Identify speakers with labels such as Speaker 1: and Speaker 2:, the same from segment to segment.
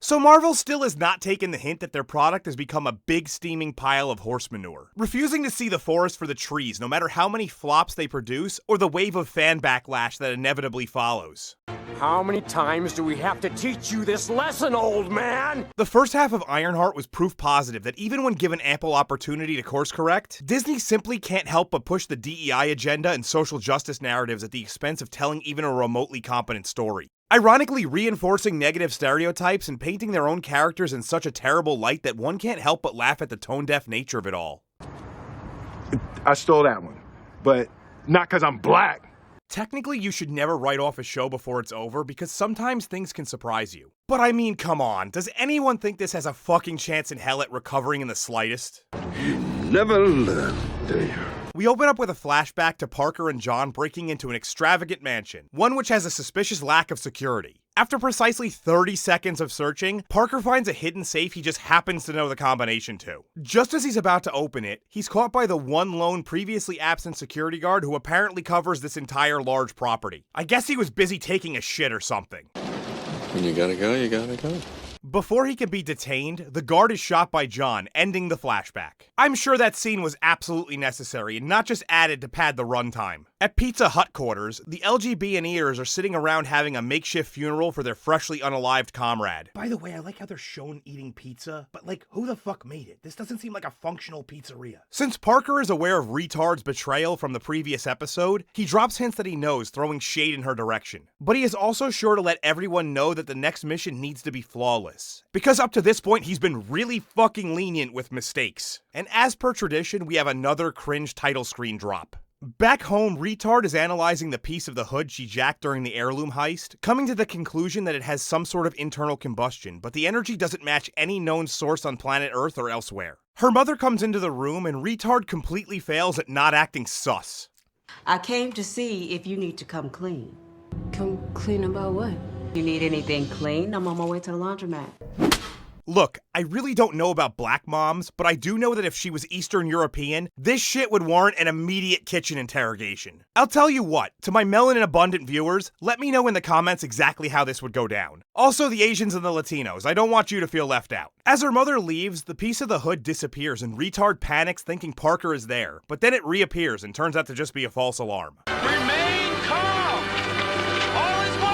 Speaker 1: So Marvel still has not taken the hint that their product has become a big steaming pile of horse manure, refusing to see the forest for the trees no matter how many flops they produce or the wave of fan backlash that inevitably follows.
Speaker 2: How many times do we have to teach you this lesson, old man?
Speaker 1: The first half of Ironheart was proof positive that even when given ample opportunity to course correct, Disney simply can't help but push the DEI agenda and social justice narratives at the expense of telling even a remotely competent story. Ironically reinforcing negative stereotypes and painting their own characters in such a terrible light that one can't help but laugh at the tone-deaf nature of it all.
Speaker 3: I stole that one, but not because I'm black.
Speaker 1: Technically, you should never write off a show before it's over because sometimes things can surprise you. But I mean, come on, does anyone think this has a fucking chance in hell at recovering in the slightest?
Speaker 4: Never learn, do you?
Speaker 1: We open up with a flashback to Parker and John breaking into an extravagant mansion, one which has a suspicious lack of security. After precisely 30 seconds of searching, Parker finds a hidden safe he just happens to know the combination to. Just as he's about to open it, he's caught by the one lone previously absent security guard who apparently covers this entire large property. I guess he was busy taking a shit or something.
Speaker 4: When you gotta go, you gotta go.
Speaker 1: Before he can be detained, the guard is shot by John, ending the flashback. I'm sure that scene was absolutely necessary and not just added to pad the runtime. At Pizza Hut quarters, the LGBTers are sitting around having a makeshift funeral for their freshly unalived comrade. By the way, I like how they're shown eating pizza, but like, who the fuck made it? This doesn't seem like a functional pizzeria. Since Parker is aware of Retard's betrayal from the previous episode, he drops hints that he knows, throwing shade in her direction. But he is also sure to let everyone know that the next mission needs to be flawless. Because up to this point, he's been really fucking lenient with mistakes. And as per tradition, we have another cringe title screen drop. Back home, Retard is analyzing the piece of the hood she jacked during the heirloom heist, coming to the conclusion that it has some sort of internal combustion, but the energy doesn't match any known source on planet Earth or elsewhere. Her mother comes into the room and Retard completely fails at not acting sus.
Speaker 5: I came to see if you need to come clean.
Speaker 6: Come clean about what?
Speaker 5: You need anything clean? I'm on my way to the laundromat.
Speaker 1: Look, I really don't know about black moms, but I do know that if she was Eastern European, this shit would warrant an immediate kitchen interrogation. I'll tell you what, to my melanin abundant viewers, let me know in the comments exactly how this would go down. Also the Asians and the Latinos, I don't want you to feel left out. As her mother leaves, the piece of the hood disappears and Retard panics thinking Parker is there, but then it reappears and turns out to just be a false alarm.
Speaker 2: Remain calm! All is well!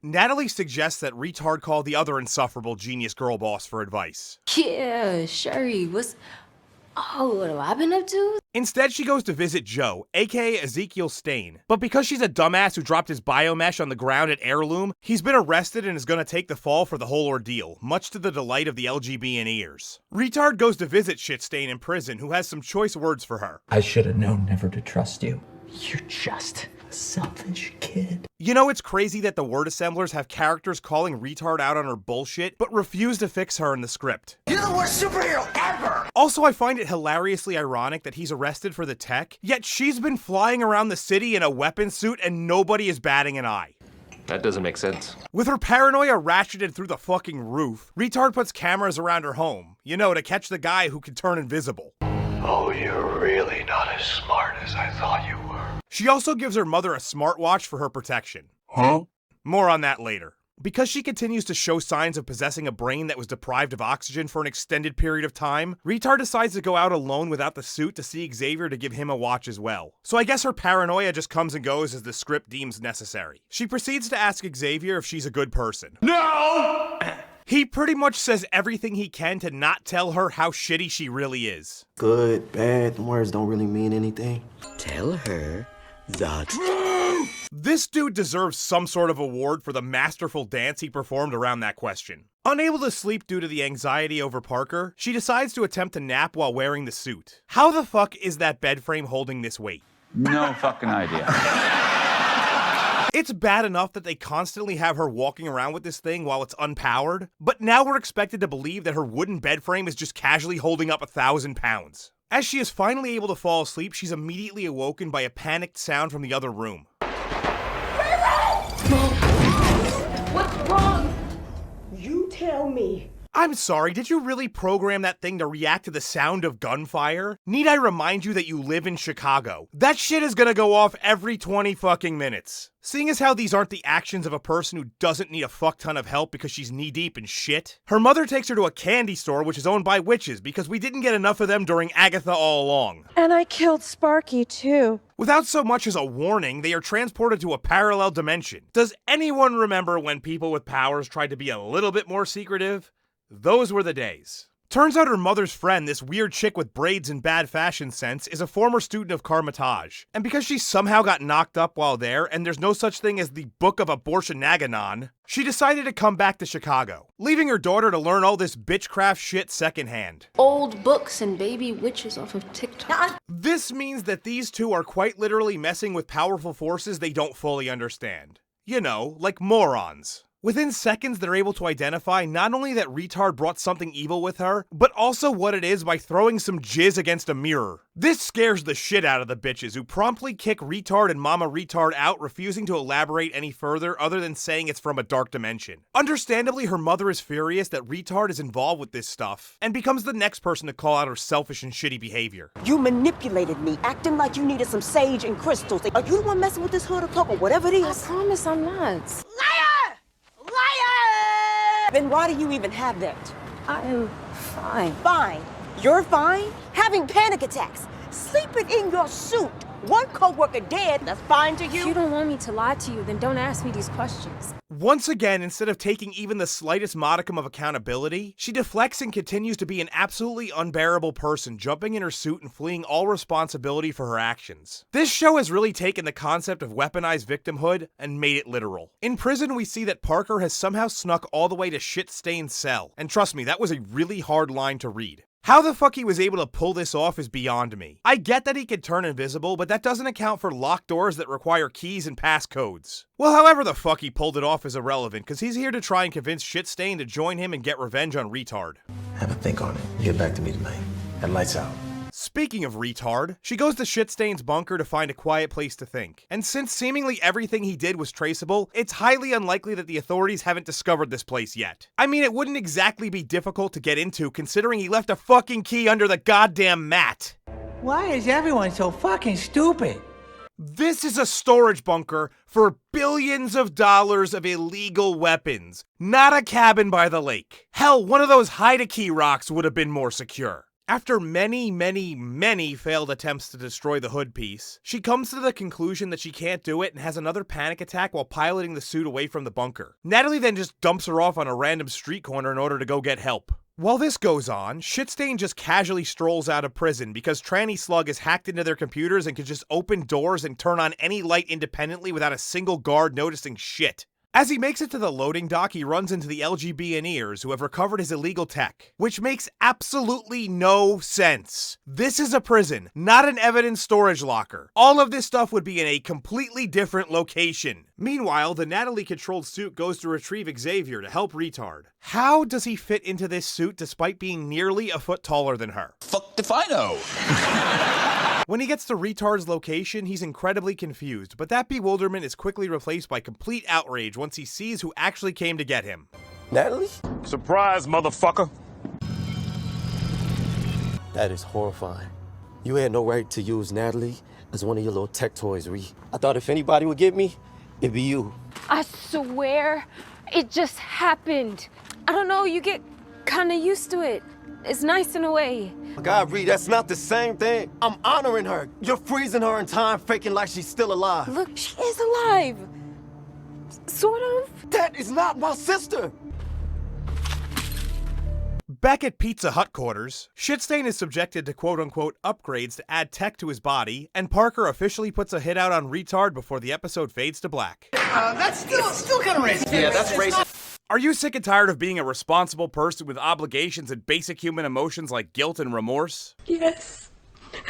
Speaker 1: Natalie suggests that Retard call the other insufferable genius girl boss for advice.
Speaker 6: Yeah, Sherry, what have I been up to?
Speaker 1: Instead, she goes to visit Joe, aka Ezekiel Stain. But because she's a dumbass who dropped his biomesh on the ground at Heirloom, he's been arrested and is gonna take the fall for the whole ordeal, much to the delight of the LGBTers. Retard goes to visit Shitstain in prison, who has some choice words for her.
Speaker 7: I should have known never to trust you. You're just a selfish kid.
Speaker 1: You know, it's crazy that the word assemblers have characters calling Retard out on her bullshit, but refuse to fix her in the script.
Speaker 2: You're the worst superhero ever!
Speaker 1: Also, I find it hilariously ironic that he's arrested for the tech, yet she's been flying around the city in a weapon suit and nobody is batting an eye.
Speaker 8: That doesn't make sense.
Speaker 1: With her paranoia ratcheted through the fucking roof, Retard puts cameras around her home, you know, to catch the guy who can turn invisible.
Speaker 4: Oh, you're really not as smart as I thought you were.
Speaker 1: She also gives her mother a smartwatch for her protection.
Speaker 4: Huh?
Speaker 1: More on that later. Because she continues to show signs of possessing a brain that was deprived of oxygen for an extended period of time, Retard decides to go out alone without the suit to see Xavier to give him a watch as well. So I guess her paranoia just comes and goes as the script deems necessary. She proceeds to ask Xavier if she's a good person.
Speaker 2: No!
Speaker 1: He pretty much says everything he can to not tell her how shitty she really is.
Speaker 9: Good, bad, them words don't really mean anything.
Speaker 5: Tell her that.
Speaker 1: This dude deserves some sort of award for the masterful dance he performed around that question. Unable to sleep due to the anxiety over Parker, she decides to attempt to nap while wearing the suit. How the fuck is that bed frame holding this weight?
Speaker 10: No fucking idea.
Speaker 1: It's bad enough that they constantly have her walking around with this thing while it's unpowered, but now we're expected to believe that her wooden bed frame is just casually holding up 1,000 pounds. As she is finally able to fall asleep, she's immediately awoken by a panicked sound from the other room.
Speaker 6: What's wrong?
Speaker 11: You tell me
Speaker 1: I'm sorry, did you really program that thing to react to the sound of gunfire? Need I remind you that you live in Chicago? That shit is gonna go off every 20 fucking minutes. Seeing as how these aren't the actions of a person who doesn't need a fuck ton of help because she's knee-deep in shit, her mother takes her to a candy store which is owned by witches because we didn't get enough of them during Agatha All Along.
Speaker 8: And I killed Sparky, too.
Speaker 1: Without so much as a warning, they are transported to a parallel dimension. Does anyone remember when people with powers tried to be a little bit more secretive? Those were the days. Turns out her mother's friend, this weird chick with braids and bad fashion sense, is a former student of Karmatage. And because she somehow got knocked up while there, and there's no such thing as the Book of Abortion-naganon, she decided to come back to Chicago, leaving her daughter to learn all this bitchcraft shit secondhand.
Speaker 6: Old books and baby witches off of TikTok.
Speaker 1: This means that these two are quite literally messing with powerful forces they don't fully understand. You know, like morons. Within seconds, they're able to identify not only that Retard brought something evil with her, but also what it is by throwing some jizz against a mirror. This scares the shit out of the bitches, who promptly kick Retard and Mama Retard out, refusing to elaborate any further other than saying it's from a dark dimension. Understandably, her mother is furious that Retard is involved with this stuff, and becomes the next person to call out her selfish and shitty behavior.
Speaker 8: You manipulated me, acting like you needed some sage and crystals. Are you the one messing with this hood or cloak or whatever it is?
Speaker 6: I promise I'm not.
Speaker 8: Liar! Liar! Then why do you even have that?
Speaker 6: I am fine.
Speaker 8: Fine. You're fine? Having panic attacks. Sleeping in your suit. One coworker dead, that's fine to
Speaker 6: If
Speaker 8: you?
Speaker 6: you don't want me to lie to you, then don't ask me these questions.
Speaker 1: Once again, instead of taking even the slightest modicum of accountability, she deflects and continues to be an absolutely unbearable person, jumping in her suit and fleeing all responsibility for her actions. This show has really taken the concept of weaponized victimhood and made it literal. In prison, we see that Parker has somehow snuck all the way to shit-stained cell, and trust me, that was a really hard line to read. How the fuck he was able to pull this off is beyond me. I get that he could turn invisible, but that doesn't account for locked doors that require keys and passcodes. Well, however the fuck he pulled it off is irrelevant, cause he's here to try and convince Shitstain to join him and get revenge on Retard.
Speaker 9: Have a think on it. Get back to me tonight. And lights out.
Speaker 1: Speaking of Retard, she goes to Shitstain's bunker to find a quiet place to think. And since seemingly everything he did was traceable, it's highly unlikely that the authorities haven't discovered this place yet. I mean, it wouldn't exactly be difficult to get into considering he left a fucking key under the goddamn mat.
Speaker 10: Why is everyone so fucking stupid?
Speaker 1: This is a storage bunker for billions of dollars of illegal weapons, not a cabin by the lake. Hell, one of those hide-a-key rocks would have been more secure. After many failed attempts to destroy the hood piece, she comes to the conclusion that she can't do it and has another panic attack while piloting the suit away from the bunker. Natalie then just dumps her off on a random street corner in order to go get help. While this goes on, Shitstain just casually strolls out of prison because Tranny Slug has hacked into their computers and can just open doors and turn on any light independently without a single guard noticing shit. As he makes it to the loading dock, he runs into the LGBNers who have recovered his illegal tech, which makes absolutely no sense. This is a prison, not an evidence storage locker. All of this stuff would be in a completely different location. Meanwhile, the Natalie-controlled suit goes to retrieve Xavier to help Retard. How does he fit into this suit despite being nearly a foot taller than her?
Speaker 11: Fuck if I know.
Speaker 1: When he gets to Retard's location, he's incredibly confused, but that bewilderment is quickly replaced by complete outrage once he sees who actually came to get him.
Speaker 9: Natalie?
Speaker 2: Surprise, motherfucker.
Speaker 9: That is horrifying. You had no right to use Natalie as one of your little tech toys, Ree. I thought if anybody would get me, it'd be you.
Speaker 6: I swear, it just happened. I don't know, you get kinda used to it. It's nice in a way.
Speaker 9: God, Ree, that's not the same thing. I'm honoring her. You're freezing her in time, faking like she's still alive.
Speaker 6: Look, she is alive. Sort of.
Speaker 9: That is not my sister.
Speaker 1: Back at Pizza Hut quarters, Shitstain is subjected to quote-unquote upgrades to add tech to his body, and Parker officially puts a hit out on Retard before the episode fades to black.
Speaker 10: That's still kind of racist. Yeah, that's racist.
Speaker 1: Are you sick and tired of being a responsible person with obligations and basic human emotions like guilt and remorse?
Speaker 6: Yes.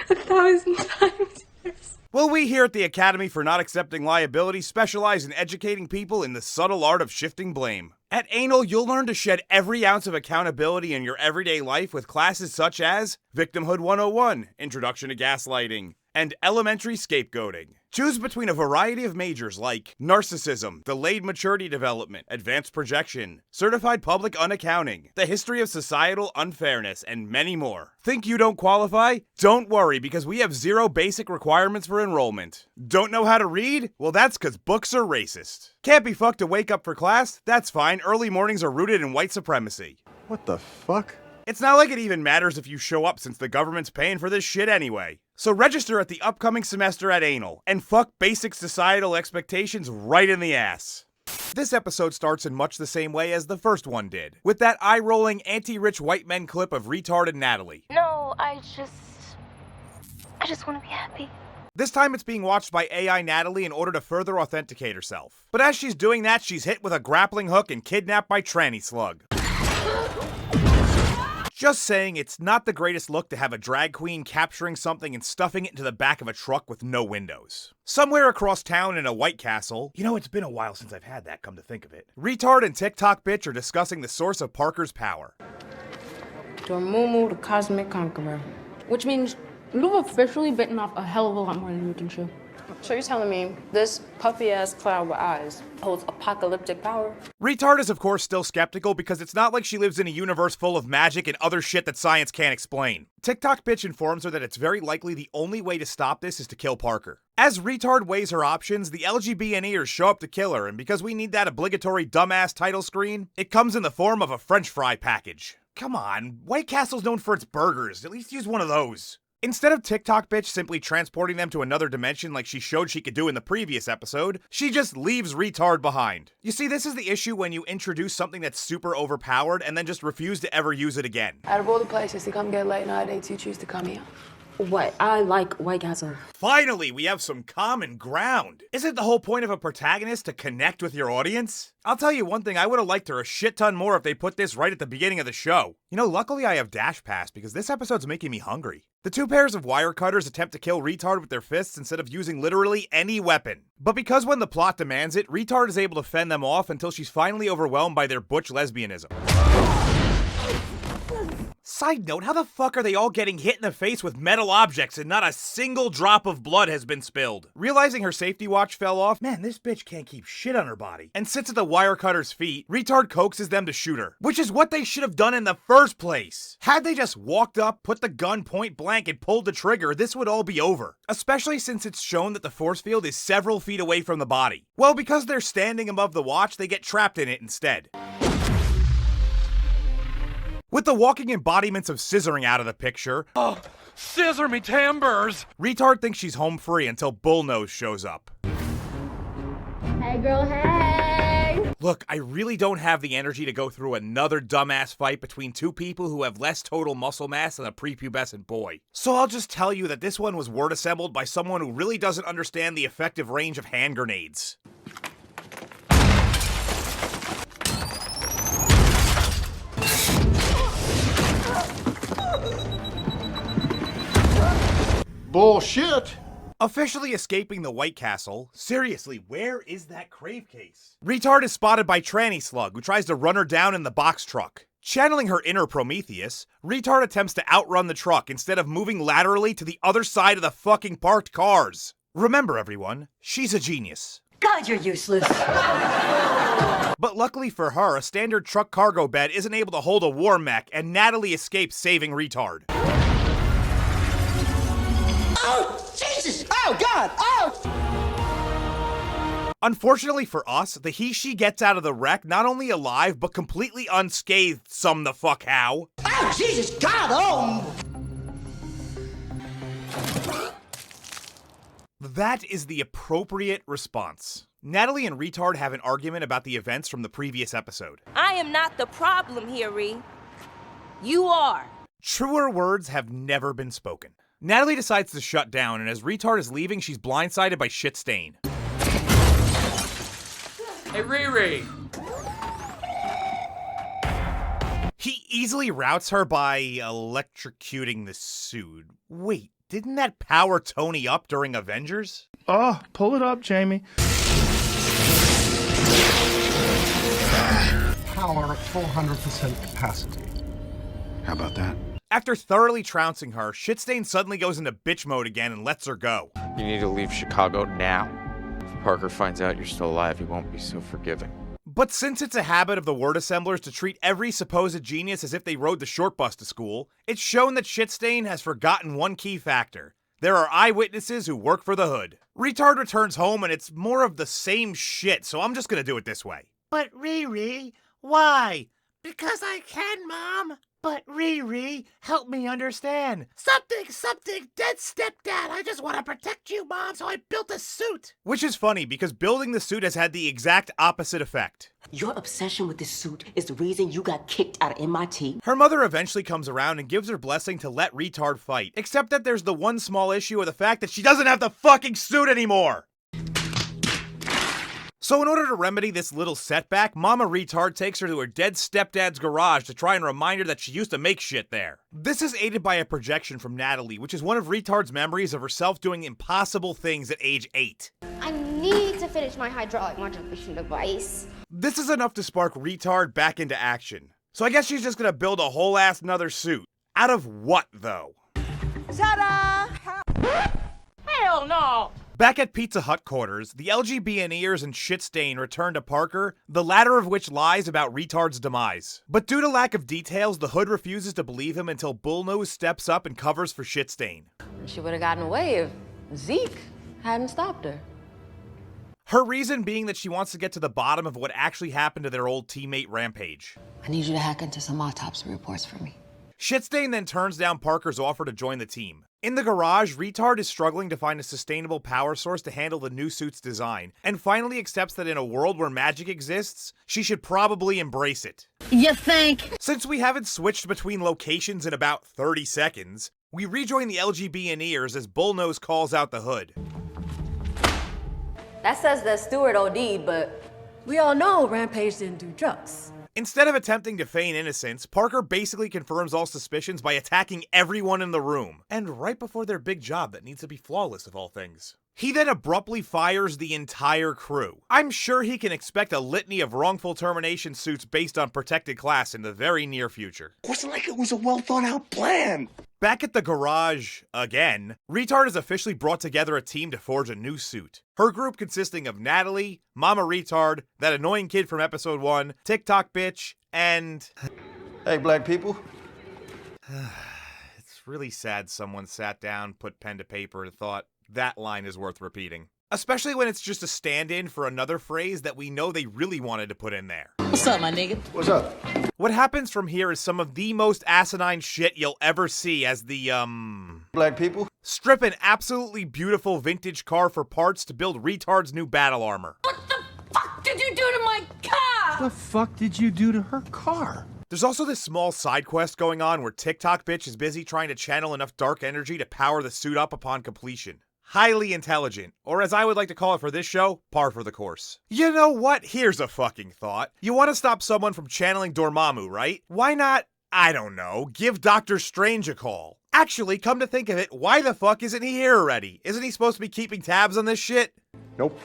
Speaker 6: 1,000 times yes.
Speaker 1: Well, we here at the Academy for Not Accepting Liability specialize in educating people in the subtle art of shifting blame. At Anal, you'll learn to shed every ounce of accountability in your everyday life with classes such as Victimhood 101, Introduction to Gaslighting, and elementary scapegoating. Choose between a variety of majors like narcissism, delayed maturity development, advanced projection, certified public unaccounting, the history of societal unfairness, and many more. Think you don't qualify? Don't worry, because we have 0 basic requirements for enrollment. Don't know how to read? Well, that's because books are racist. Can't be fucked to wake up for class? That's fine, early mornings are rooted in white supremacy.
Speaker 3: What the fuck?
Speaker 1: It's not like it even matters if you show up since the government's paying for this shit anyway. So register at the upcoming semester at Anal, and fuck basic societal expectations right in the ass. This episode starts in much the same way as the first one did, with that eye-rolling anti-rich white men clip of retarded Natalie.
Speaker 6: No, I just want to be happy.
Speaker 1: This time it's being watched by AI Natalie in order to further authenticate herself. But as she's doing that, she's hit with a grappling hook and kidnapped by Tranny Slug. Just saying, it's not the greatest look to have a drag queen capturing something and stuffing it into the back of a truck with no windows. Somewhere across town in a White Castle, you know, it's been a while since I've had that, come to think of it, Retard and TikTok Bitch are discussing the source of Parker's power.
Speaker 11: Dormammu, the Cosmic Conqueror. Which means you've officially bitten off a hell of a lot more than you can chew. So you're telling me this puffy-ass cloud with eyes holds apocalyptic power?
Speaker 1: Retard is of course still skeptical because it's not like she lives in a universe full of magic and other shit that science can't explain. TikTok Bitch informs her that it's very likely the only way to stop this is to kill Parker. As Retard weighs her options, the LGBTers show up to kill her, and because we need that obligatory dumbass title screen, it comes in the form of a French fry package. Come on, White Castle's known for its burgers, at least use one of those. Instead of TikTok Bitch simply transporting them to another dimension like she showed she could do in the previous episode, she just leaves Retard behind. You see, this is the issue when you introduce something that's super overpowered and then just refuse to ever use it again.
Speaker 12: Out of all the places to come get late night dates, you choose to come here.
Speaker 5: What? I like White Castle.
Speaker 1: Finally, we have some common ground. Isn't the whole point of a protagonist to connect with your audience? I'll tell you one thing, I would have liked her a shit ton more if they put this right at the beginning of the show. You know, luckily I have Dash Pass because this episode's making me hungry. The 2 pairs of wire cutters attempt to kill Retard with their fists instead of using literally any weapon. But because when the plot demands it, Retard is able to fend them off until she's finally overwhelmed by their butch lesbianism. Side note, how the fuck are they all getting hit in the face with metal objects and not a single drop of blood has been spilled? Realizing her safety watch fell off, man, this bitch can't keep shit on her body, and sits at the wire cutter's feet, Retard coaxes them to shoot her, which is what they should have done in the first place. Had they just walked up, put the gun point blank, and pulled the trigger, this would all be over. Especially since it's shown that the force field is several feet away from the body. Well, because they're standing above the watch, they get trapped in it instead. With the walking embodiments of scissoring out of the picture,
Speaker 2: oh, scissor me timbers!
Speaker 1: Retard thinks she's home free until Bullnose shows up.
Speaker 6: Hey girl, hey!
Speaker 1: Look, I really don't have the energy to go through another dumbass fight between 2 people who have less total muscle mass than a prepubescent boy. So I'll just tell you that this one was word assembled by someone who really doesn't understand the effective range of hand grenades.
Speaker 3: Bullshit!
Speaker 1: Officially escaping the White Castle, seriously, where is that crave case? Retard is spotted by Tranny Slug, who tries to run her down in the box truck. Channeling her inner Prometheus, Retard attempts to outrun the truck instead of moving laterally to the other side of the fucking parked cars. Remember everyone, she's a genius.
Speaker 5: God, you're useless.
Speaker 1: But luckily for her, a standard truck cargo bed isn't able to hold a war mech, and Natalie escapes saving Retard.
Speaker 10: Oh, Jesus! Oh, God! Oh!
Speaker 1: Unfortunately for us, the he-she gets out of the wreck not only alive, but completely unscathed, some the fuck how.
Speaker 10: Oh, Jesus! God! Oh!
Speaker 1: That is the appropriate response. Natalie and Retard have an argument about the events from the previous episode.
Speaker 13: I am not the problem here, Ree. You are.
Speaker 1: Truer words have never been spoken. Natalie decides to shut down, and as Retard is leaving, she's blindsided by Shit Stain.
Speaker 2: Hey, Riri!
Speaker 1: He easily routs her by electrocuting the suit. Wait, didn't that power Tony up during Avengers?
Speaker 3: Oh, pull it up, Jamie.
Speaker 14: Power at 400% capacity.
Speaker 3: How about that?
Speaker 1: After thoroughly trouncing her, Shitstain suddenly goes into bitch mode again and lets her go.
Speaker 14: You need to leave Chicago now. If Parker finds out you're still alive, he won't be so forgiving.
Speaker 1: But since it's a habit of the word assemblers to treat every supposed genius as if they rode the short bus to school, it's shown that Shitstain has forgotten one key factor. There are eyewitnesses who work for the Hood. Retard returns home and it's more of the same shit, so I'm just gonna do it this way.
Speaker 15: But Riri, why? Because I can, Mom. But Riri, help me understand. Something, dead stepdad. I just want to protect you, Mom, so I built a suit.
Speaker 1: Which is funny, because building the suit has had the exact opposite effect.
Speaker 5: Your obsession with this suit is the reason you got kicked out of MIT.
Speaker 1: Her mother eventually comes around and gives her blessing to let Retard fight, except that there's the one small issue of the fact that she doesn't have the fucking suit anymore! So in order to remedy this little setback, Mama Retard takes her to her dead stepdad's garage to try and remind her that she used to make shit there. This is aided by a projection from Natalie, which is one of Retard's memories of herself doing impossible things at age 8.
Speaker 16: I need to finish my hydraulic modulation device.
Speaker 1: This is enough to spark Retard back into action. So I guess she's just gonna build a whole ass nother suit. Out of what, though?
Speaker 8: Ta-da!
Speaker 13: Hell no!
Speaker 1: Back at Pizza Hut quarters, the LGBTers and Shitstain return to Parker, the latter of which lies about Retard's demise. But due to lack of details, the Hood refuses to believe him until Bullnose steps up and covers for Shitstain.
Speaker 11: She would have gotten away if Zeke hadn't stopped her.
Speaker 1: Her reason being that she wants to get to the bottom of what actually happened to their old teammate Rampage.
Speaker 17: I need you to hack into some autopsy reports for me.
Speaker 1: Shitstain then turns down Parker's offer to join the team. In the garage, Retard is struggling to find a sustainable power source to handle the new suit's design, and finally accepts that in a world where magic exists, she should probably embrace it.
Speaker 17: You think?
Speaker 1: Since we haven't switched between locations in about 30 seconds, we rejoin the LGBTers as Bullnose calls out the Hood.
Speaker 11: That says that Stewart OD'd, but we all know Rampage didn't do drugs.
Speaker 1: Instead of attempting to feign innocence, Parker basically confirms all suspicions by attacking everyone in the room. And right before their big job that needs to be flawless of all things. He then abruptly fires the entire crew. I'm sure he can expect a litany of wrongful termination suits based on protected class in the very near future.
Speaker 4: It wasn't like it was a well thought out plan.
Speaker 1: Back at the garage, again, Retard has officially brought together a team to forge a new suit. Her group consisting of Natalie, Mama Retard, that annoying kid from episode 1, TikTok bitch, and...
Speaker 9: Hey, black people.
Speaker 1: It's really sad someone sat down, put pen to paper, and thought, that line is worth repeating. Especially when it's just a stand-in for another phrase that we know they really wanted to put in there.
Speaker 17: What's up, my nigga?
Speaker 9: What's up?
Speaker 1: What happens from here is some of the most asinine shit you'll ever see as the,
Speaker 9: Black people?
Speaker 1: strip an absolutely beautiful vintage car for parts to build Retard's new battle armor.
Speaker 17: What the fuck did you do to my car?
Speaker 3: The fuck did you do to her car?
Speaker 1: There's also this small side quest going on where TikTok bitch is busy trying to channel enough dark energy to power the suit up upon completion. Highly intelligent, or as I would like to call it for this show, par for the course. You know what? Here's a fucking thought. You want to stop someone from channeling Dormammu, right? Why not, I don't know, give Doctor Strange a call? Actually, come to think of it, why the fuck isn't he here already? Isn't he supposed to be keeping tabs on this shit?
Speaker 3: Nope.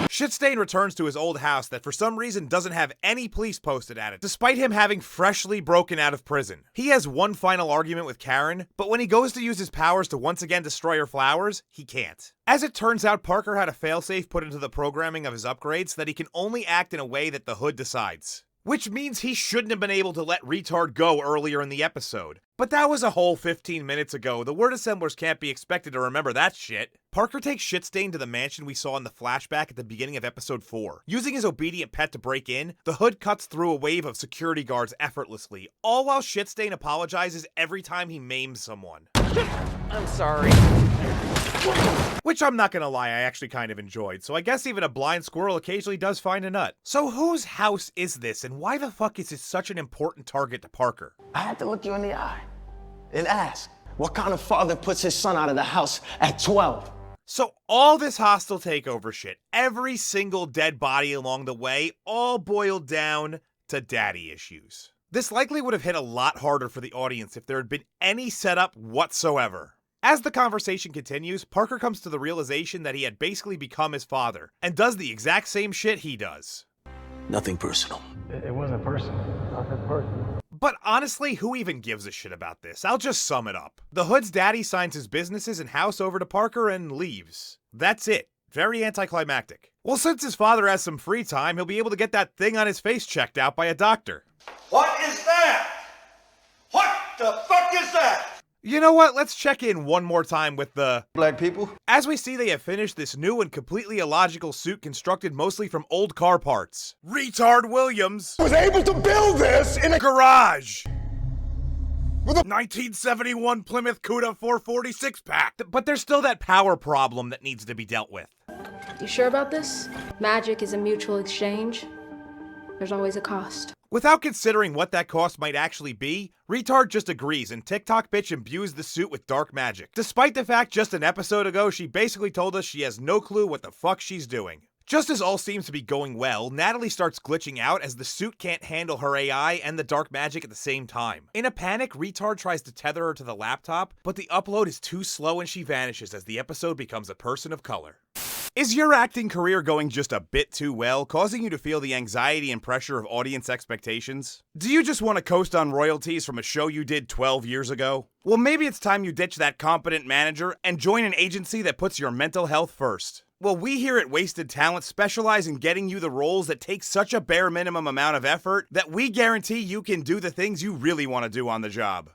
Speaker 1: Shitstain returns to his old house that for some reason doesn't have any police posted at it, despite him having freshly broken out of prison. He has one final argument with Karen, but when he goes to use his powers to once again destroy her flowers, he can't. As it turns out, Parker had a failsafe put into the programming of his upgrades so that he can only act in a way that the Hood decides. Which means he shouldn't have been able to let Retard go earlier in the episode. But that was a whole 15 minutes ago. The word assemblers can't be expected to remember that shit. Parker takes Shitstain to the mansion we saw in the flashback at the beginning of episode 4. Using his obedient pet to break in, the Hood cuts through a wave of security guards effortlessly, all while Shitstain apologizes every time he maims someone.
Speaker 2: I'm sorry.
Speaker 1: Which I'm not gonna lie, I actually kind of enjoyed, so I guess even a blind squirrel occasionally does find a nut. So whose house is this, and why the fuck is it such an important target to Parker?
Speaker 9: I had to look you in the eye and ask, what kind of father puts his son out of the house at 12?
Speaker 1: So all this hostile takeover shit, every single dead body along the way, all boiled down to daddy issues. This likely would have hit a lot harder for the audience if there had been any setup whatsoever. As the conversation continues, Parker comes to the realization that he had basically become his father, and does the exact same shit he does.
Speaker 9: Nothing personal.
Speaker 3: It wasn't personal. Nothing personal.
Speaker 1: But honestly, who even gives a shit about this? I'll just sum it up. The Hood's daddy signs his businesses and house over to Parker and leaves. That's it. Very anticlimactic. Well, since his father has some free time, he'll be able to get that thing on his face checked out by a doctor.
Speaker 18: What is that? What the fuck is that?
Speaker 1: You know what? Let's check in one more time with the
Speaker 18: black people.
Speaker 1: As we see, they have finished this new and completely illogical suit constructed mostly from old car parts. Retard Williams
Speaker 3: was able to build this in a
Speaker 1: garage with a 1971 Plymouth Cuda 446 pack. But there's still that power problem that needs to be dealt with.
Speaker 11: You sure about this? Magic is a mutual exchange. There's always a cost.
Speaker 1: Without considering what that cost might actually be, Retard just agrees and TikTok bitch imbues the suit with dark magic. Despite the fact just an episode ago she basically told us she has no clue what the fuck she's doing. Just as all seems to be going well, Natalie starts glitching out as the suit can't handle her AI and the dark magic at the same time. In a panic, Retard tries to tether her to the laptop, but the upload is too slow and she vanishes as the episode becomes a person of color. Is your acting career going just a bit too well, causing you to feel the anxiety and pressure of audience expectations? Do you just want to coast on royalties from a show you did 12 years ago? Well, maybe it's time you ditch that competent manager and join an agency that puts your mental health first. Well, we here at Wasted Talent specialize in getting you the roles that take such a bare minimum amount of effort that we guarantee you can do the things you really want to do on the job.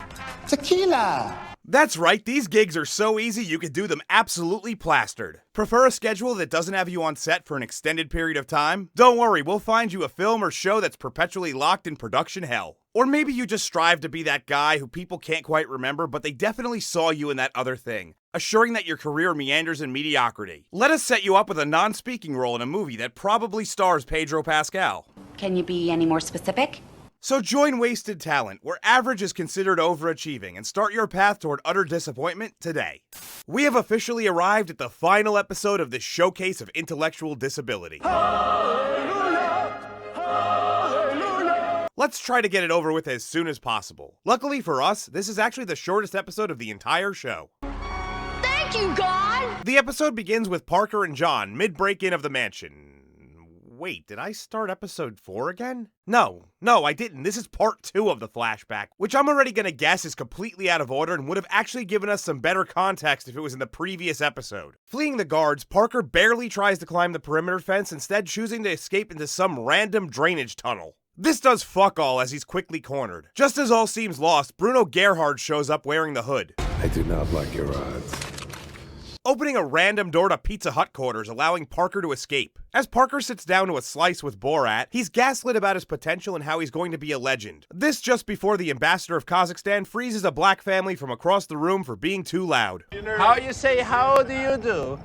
Speaker 10: Tequila!
Speaker 1: That's right, these gigs are so easy you can do them absolutely plastered. Prefer a schedule that doesn't have you on set for an extended period of time? Don't worry, we'll find you a film or show that's perpetually locked in production hell. Or maybe you just strive to be that guy who people can't quite remember, but they definitely saw you in that other thing, assuring that your career meanders in mediocrity. Let us set you up with a non-speaking role in a movie that probably stars Pedro Pascal.
Speaker 19: Can you be any more specific?
Speaker 1: So join Wasted Talent, where average is considered overachieving, and start your path toward utter disappointment today. We have officially arrived at the final episode of this showcase of intellectual disability. Hallelujah! Hallelujah! Let's try to get it over with as soon as possible. Luckily for us, this is actually the shortest episode of the entire show.
Speaker 17: Thank you, God!
Speaker 1: The episode begins with Parker and John mid-break-in of the mansion. Wait, did I start episode 4 again? No, I didn't. This is part 2 of the flashback, which I'm already gonna guess is completely out of order and would have actually given us some better context if it was in the previous episode. Fleeing the guards, Parker barely tries to climb the perimeter fence, instead choosing to escape into some random drainage tunnel. This does fuck all as he's quickly cornered. Just as all seems lost, Bruno Gerhardt shows up wearing the hood.
Speaker 3: I do not like your odds.
Speaker 1: Opening a random door to Pizza Hut quarters, allowing Parker to escape. As Parker sits down to a slice with Borat, he's gaslit about his potential and how he's going to be a legend. This just before the ambassador of Kazakhstan freezes a black family from across the room for being too loud.
Speaker 20: How you say, how do you do?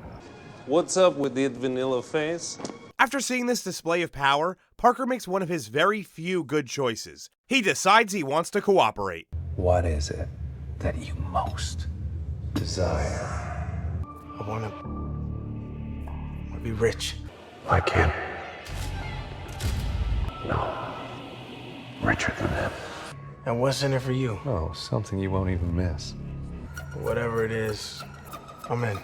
Speaker 20: What's up with that vanilla face?
Speaker 1: After seeing this display of power, Parker makes one of his very few good choices. He decides he wants to cooperate.
Speaker 7: What is it that you most desire?
Speaker 3: I wanna be rich.
Speaker 7: I can't. No. Richer than him.
Speaker 3: And what's in it for you?
Speaker 7: Oh, something you won't even miss.
Speaker 3: Whatever it is, I'm in.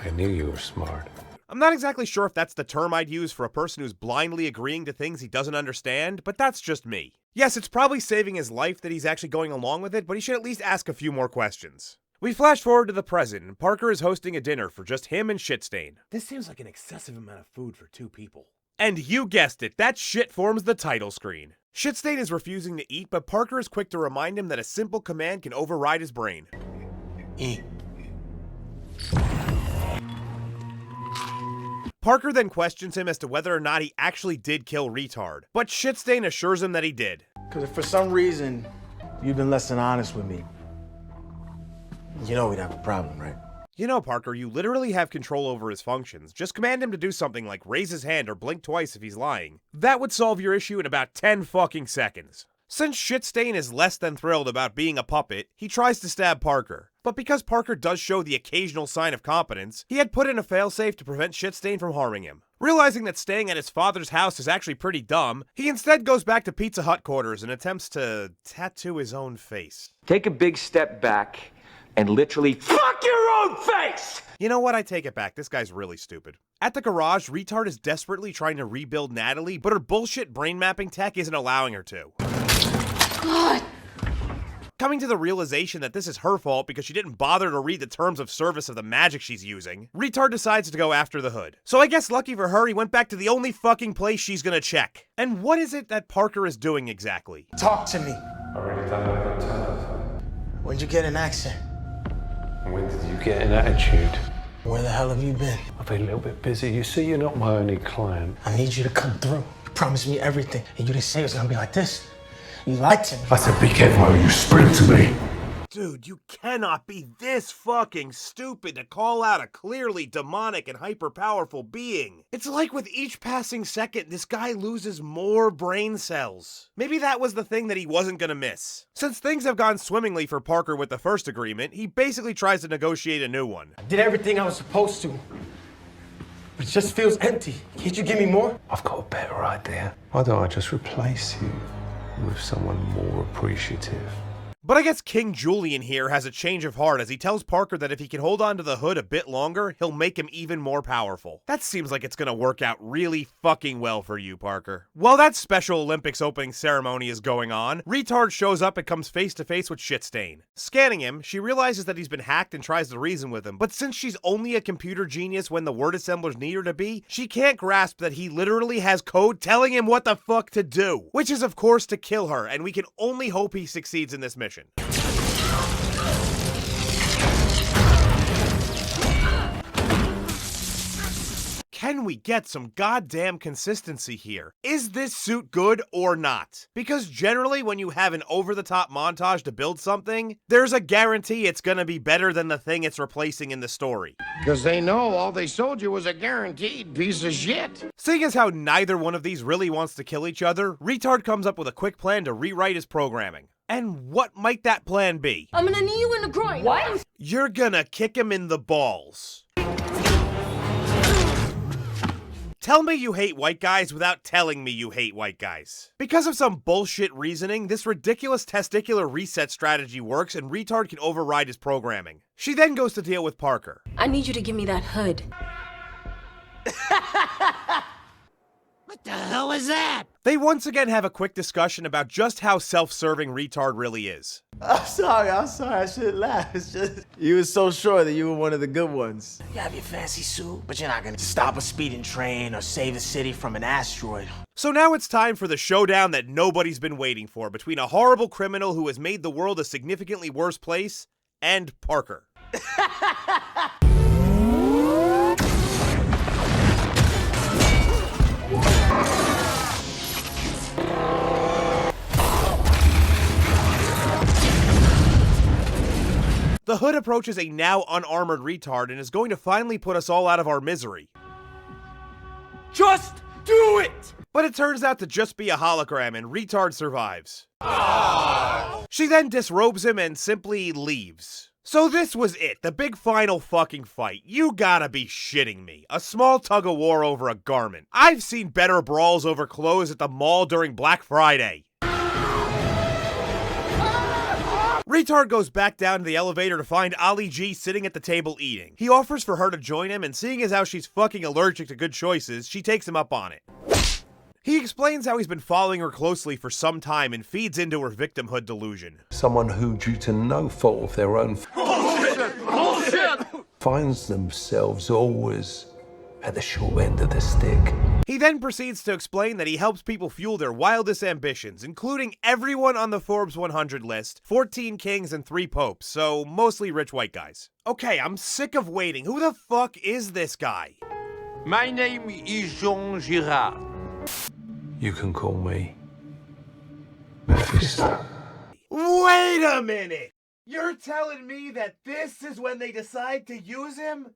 Speaker 7: I knew you were smart.
Speaker 1: I'm not exactly sure if that's the term I'd use for a person who's blindly agreeing to things he doesn't understand, but that's just me. Yes, it's probably saving his life that he's actually going along with it, but he should at least ask a few more questions. We flash forward to the present, and Parker is hosting a dinner for just him and Shitstain.
Speaker 15: This seems like an excessive amount of food for 2 people.
Speaker 1: And you guessed it, that shit forms the title screen. Shitstain is refusing to eat, but Parker is quick to remind him that a simple command can override his brain.
Speaker 3: Eat.
Speaker 1: Parker then questions him as to whether or not he actually did kill Retard, but Shitstain assures him that he did.
Speaker 3: Because if for some reason you've been less than honest with me, you know we'd have a problem, right?
Speaker 1: You know, Parker, you literally have control over his functions. Just command him to do something like raise his hand or blink twice if he's lying. That would solve your issue in about 10 fucking seconds. Since Shitstain is less than thrilled about being a puppet, he tries to stab Parker. But because Parker does show the occasional sign of competence, he had put in a failsafe to prevent Shitstain from harming him. Realizing that staying at his father's house is actually pretty dumb, he instead goes back to Pizza Hut quarters and attempts to tattoo his own face.
Speaker 2: Take a big step back and literally fuck your own face!
Speaker 1: You know what? I take it back. This guy's really stupid. At the garage, Retard is desperately trying to rebuild Natalie, but her bullshit brain mapping tech isn't allowing her to.
Speaker 11: God!
Speaker 1: Coming to the realization that this is her fault because she didn't bother to read the terms of service of the magic she's using, Retard decides to go after the Hood. So I guess lucky for her, he went back to the only fucking place she's gonna check. And what is it that Parker is doing exactly?
Speaker 3: Talk to me.
Speaker 20: Already done over time.
Speaker 3: When'd you get an accent?
Speaker 20: When did you get an attitude?
Speaker 3: Where the hell have you been?
Speaker 20: I've been a little bit busy. You see, you're not my only client.
Speaker 3: I need you to come through. You promised me everything, and you didn't say it was gonna be like this. You lied to me.
Speaker 18: I said, be careful how you sprint to me.
Speaker 1: Dude, you cannot be this fucking stupid to call out a clearly demonic and hyper-powerful being. It's like with each passing second, this guy loses more brain cells. Maybe that was the thing that he wasn't gonna miss. Since things have gone swimmingly for Parker with the first agreement, he basically tries to negotiate a new one.
Speaker 3: I did everything I was supposed to, but it just feels empty. Can't you give me more?
Speaker 20: I've got a better idea. Why don't I just replace you with someone more appreciative?
Speaker 1: But I guess King Julian here has a change of heart as he tells Parker that if he can hold on to the Hood a bit longer, he'll make him even more powerful. That seems like it's gonna work out really fucking well for you, Parker. While that Special Olympics opening ceremony is going on, Retard shows up and comes face to face with Shitstain. Scanning him, she realizes that he's been hacked and tries to reason with him, but since she's only a computer genius when the word assemblers need her to be, she can't grasp that he literally has code telling him what the fuck to do. Which is of course to kill her, and we can only hope he succeeds in this mission. Can we get some goddamn consistency here? Is this suit good or not? Because generally when you have an over-the-top montage to build something, there's a guarantee it's gonna be better than the thing it's replacing in the story.
Speaker 21: Because they know all they sold you was a guaranteed piece of shit.
Speaker 1: Seeing as how neither one of these really wants to kill each other, Retard comes up with a quick plan to rewrite his programming. And what might that plan be?
Speaker 11: I'm gonna knee you in the groin. What?
Speaker 1: You're gonna kick him in the balls. Tell me you hate white guys without telling me you hate white guys. Because of some bullshit reasoning, this ridiculous testicular reset strategy works and Retard can override his programming. She then goes to deal with Parker.
Speaker 11: I need you to give me that hood.
Speaker 15: What the hell is that?
Speaker 1: They once again have a quick discussion about just how self-serving Retard really is.
Speaker 3: I'm sorry, I shouldn't laugh. It's just, you were so sure that you were one of the good ones. You have your fancy suit, but you're not gonna stop a speeding train or save the city from an asteroid.
Speaker 1: So now it's time for the showdown that nobody's been waiting for between a horrible criminal who has made the world a significantly worse place and Parker. The Hood approaches a now unarmored Retard and is going to finally put us all out of our misery. Just do it! But it turns out to just be a hologram and Retard survives. She then disrobes him and simply leaves. So this was it, the big final fucking fight. You gotta be shitting me. A small tug of war over a garment. I've seen better brawls over clothes at the mall during Black Friday. Retard goes back down to the elevator to find Ali G sitting at the table eating. He offers for her to join him, and seeing as how she's fucking allergic to good choices, she takes him up on it. He explains how he's been following her closely for some time and feeds into her victimhood delusion.
Speaker 20: Someone who, due to no fault of their own,
Speaker 18: Bullshit!
Speaker 20: finds themselves always at the short end of the stick.
Speaker 1: He then proceeds to explain that he helps people fuel their wildest ambitions, including everyone on the Forbes 100 list, 14 kings and 3 popes, so mostly rich white guys. Okay, I'm sick of waiting. Who the fuck is this guy?
Speaker 18: My name is Jean Girard.
Speaker 20: You can call me Mephisto.
Speaker 1: Wait a minute! You're telling me that this is when they decide to use him?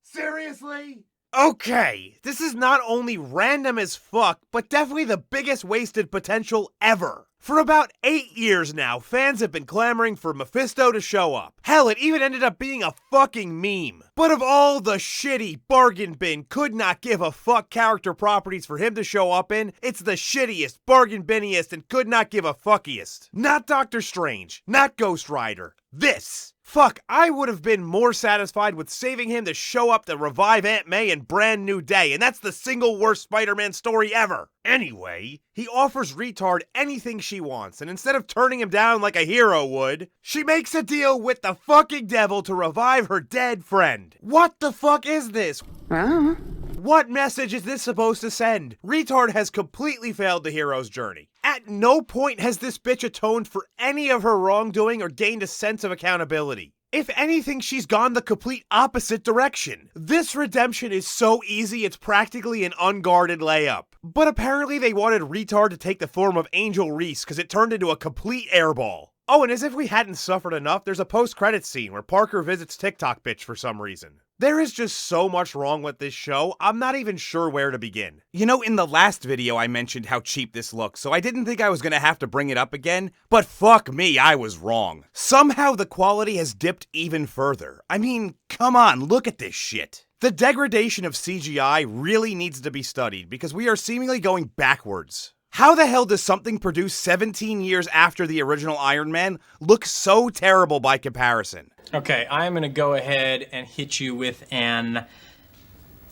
Speaker 1: Seriously? Okay, this is not only random as fuck, but definitely the biggest wasted potential ever. For about 8 years now, fans have been clamoring for Mephisto to show up. Hell, it even ended up being a fucking meme. But of all the shitty bargain bin could not give a fuck character properties for him to show up in, it's the shittiest, bargain biniest, and could not give a fuckiest. Not Doctor Strange, not Ghost Rider. This! Fuck, I would have been more satisfied with saving him to show up to revive Aunt May in Brand New Day, and that's the single worst Spider-Man story ever. Anyway, he offers Retard anything she wants, and instead of turning him down like a hero would, she makes a deal with the fucking devil to revive her dead friend. What the fuck is this? What message is this supposed to send? Retard has completely failed the hero's journey. At no point has this bitch atoned for any of her wrongdoing or gained a sense of accountability. If anything, she's gone the complete opposite direction. This redemption is so easy, it's practically an unguarded layup. But apparently they wanted Retard to take the form of Angel Reese because it turned into a complete airball. Oh, and as if we hadn't suffered enough, there's a post-credits scene where Parker visits TikTok bitch for some reason. There is just so much wrong with this show, I'm not even sure where to begin. You know, in the last video I mentioned how cheap this looks, so I didn't think I was gonna have to bring it up again, but fuck me, I was wrong. Somehow the quality has dipped even further. I mean, come on, look at this shit. The degradation of CGI really needs to be studied because we are seemingly going backwards. How the hell does something produced 17 years after the original Iron Man look so terrible by comparison?
Speaker 12: Okay, I'm gonna go ahead and hit you with an...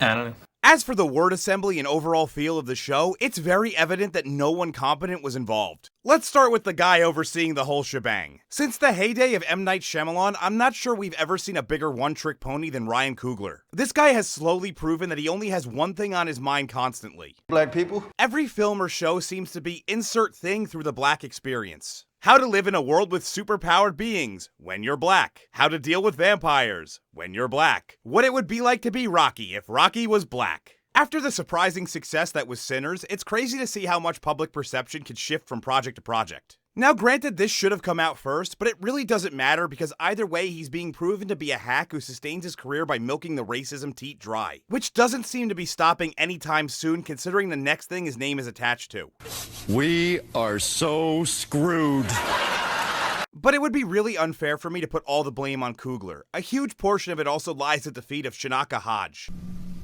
Speaker 12: I don't know.
Speaker 1: As for the word assembly and overall feel of the show, it's very evident that no one competent was involved. Let's start with the guy overseeing the whole shebang. Since the heyday of M. Night Shyamalan, I'm not sure we've ever seen a bigger one-trick pony than Ryan Coogler. This guy has slowly proven that he only has one thing on his mind constantly.
Speaker 3: Black people?
Speaker 1: Every film or show seems to be insert thing through the black experience. How to live in a world with superpowered beings when you're black. How to deal with vampires when you're black. What it would be like to be Rocky if Rocky was black. After the surprising success that was Sinners, it's crazy to see how much public perception can shift from project to project. Now granted, this should have come out first, but it really doesn't matter because either way he's being proven to be a hack who sustains his career by milking the racism teat dry. Which doesn't seem to be stopping anytime soon considering the next thing his name is attached to.
Speaker 22: We are so screwed.
Speaker 1: But it would be really unfair for me to put all the blame on Coogler. A huge portion of it also lies at the feet of Shanaka Hodge.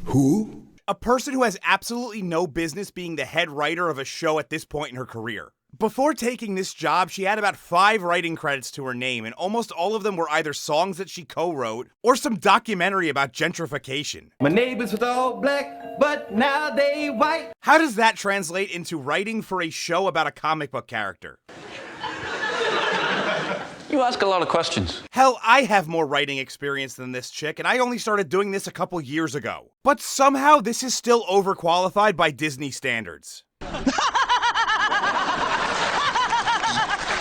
Speaker 22: Who?
Speaker 1: A person who has absolutely no business being the head writer of a show at this point in her career. Before taking this job, she had about 5 writing credits to her name, and almost all of them were either songs that she co-wrote, or some documentary about gentrification.
Speaker 23: My neighbors were all black, but now they white.
Speaker 1: How does that translate into writing for a show about a comic book character?
Speaker 23: You ask a lot of questions.
Speaker 1: Hell, I have more writing experience than this chick, and I only started doing this a couple years ago. But somehow this is still overqualified by Disney standards.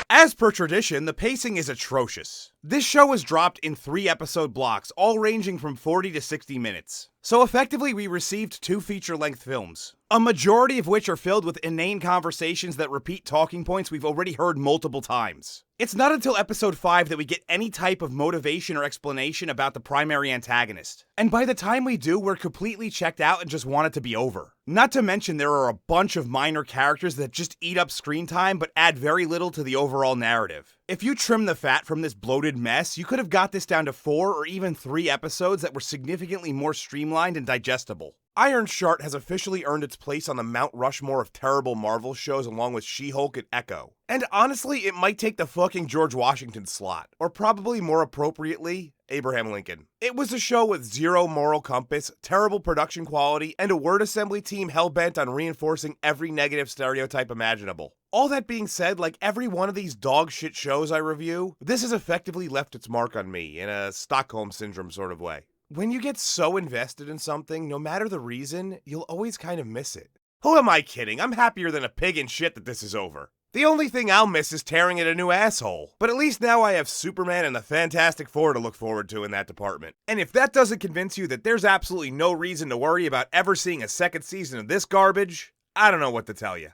Speaker 1: As per tradition, the pacing is atrocious. This show was dropped in 3-episode blocks, all ranging from 40 to 60 minutes. So effectively, we received 2 feature-length films, a majority of which are filled with inane conversations that repeat talking points we've already heard multiple times. It's not until episode 5 that we get any type of motivation or explanation about the primary antagonist. And by the time we do, we're completely checked out and just want it to be over. Not to mention there are a bunch of minor characters that just eat up screen time but add very little to the overall narrative. If you trim the fat from this bloated mess, you could have got this down to 4 or even 3 episodes that were significantly more streamlined and digestible. Ironheart has officially earned its place on the Mount Rushmore of terrible Marvel shows along with She-Hulk and Echo. And honestly, it might take the fucking George Washington slot. Or probably more appropriately, Abraham Lincoln. It was a show with zero moral compass, terrible production quality, and a word assembly team hell-bent on reinforcing every negative stereotype imaginable. All that being said, like every one of these dog shit shows I review, this has effectively left its mark on me in a Stockholm Syndrome sort of way. When you get so invested in something, no matter the reason, you'll always kind of miss it. Who am I kidding? I'm happier than a pig in shit that this is over. The only thing I'll miss is tearing at a new asshole. But at least now I have Superman and the Fantastic Four to look forward to in that department. And if that doesn't convince you that there's absolutely no reason to worry about ever seeing a second season of this garbage, I don't know what to tell you.